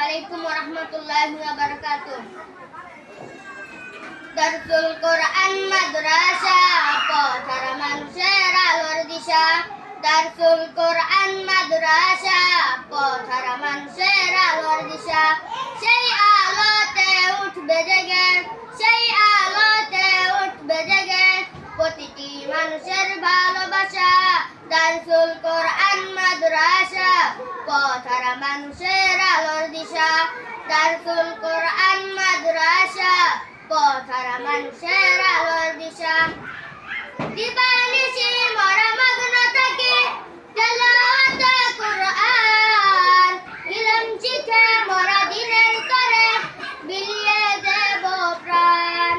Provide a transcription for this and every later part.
আলাইকুম ওয়া রাহমাতুল্লাহি ওয়া বারাকাতুহু। দারসুল কোরআন মাদ্রাসা, পথহারা মানুষের আলোর দিশা। দারসুল কোরআন মাদ্রাসা, পথহারা মানুষের আলোর দিশা। সেই আলোতে উঠবে জেগে, সেই আলোতে উঠবে জেগে প্রতিটি মানুষের ভালোবাসা। দারসুল কোরআন মাদ্রাসা, পথহারা মানুষের আলোর দিশা। দারসুল কোরআন মাদ্রাসা, পথহারা মানুষের আলোর দিশা। দিবানিশি মোরা মগ্ন থাকি তেলাওয়াতে কোরআন, ইলম শিখে মোরা দিনের তরে বিলিয়ে দেব প্রাণ।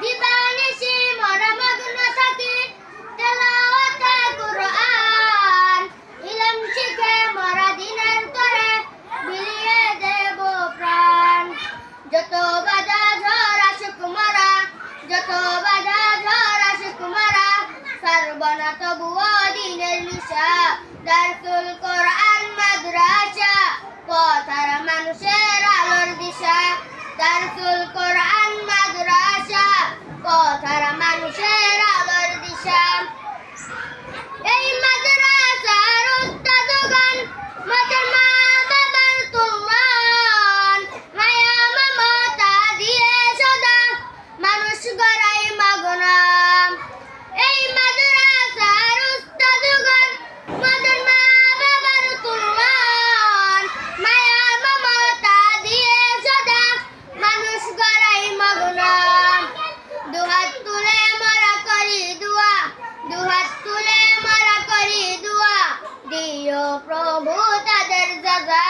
দিবানিশি মোরা মগ্ন থাকি তেলাওয়াতে কোরআন, ইলম শিখে মোরা দিনের তরে বিলিয়ে দেব প্রাণ। যত বাধা ঝড় আসুক মোরা, যত বাধা ঝড় আসুক মোরা, ছাড়ব না তবুও দিনের নিশা। দারসুল কোরআন মাদ্রাসা, পথহারা মানুষের আলোর দিশা। দারসুল কোরআন মাদ্রাসা, পথহারা মানুষের আলোর দিশা। এই মাদ্রাসার উস্তাদগণ মোদের মা বাবার তুল্যান, মায়া মমতা দিয়ে সদা মানুষ গড়াই মাগনা। এই মাদ্রাসার উস্তাদগণ মোদের মা বাবার তুল্যান, মায়া মমতা দিয়ে সদা মানুষ গড়াই মাগনা। দুহাত তুলে মোরা করি দুয়া, দুহাত তুলে মোরা করি দুয়া, দিও প্রভু তাদের সাজা।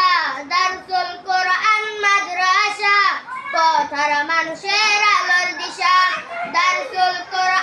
দারসুল কোরআন মাদ্রাসা, পথহারা মানুষের আলোর দিশা। দারসুল কোরআন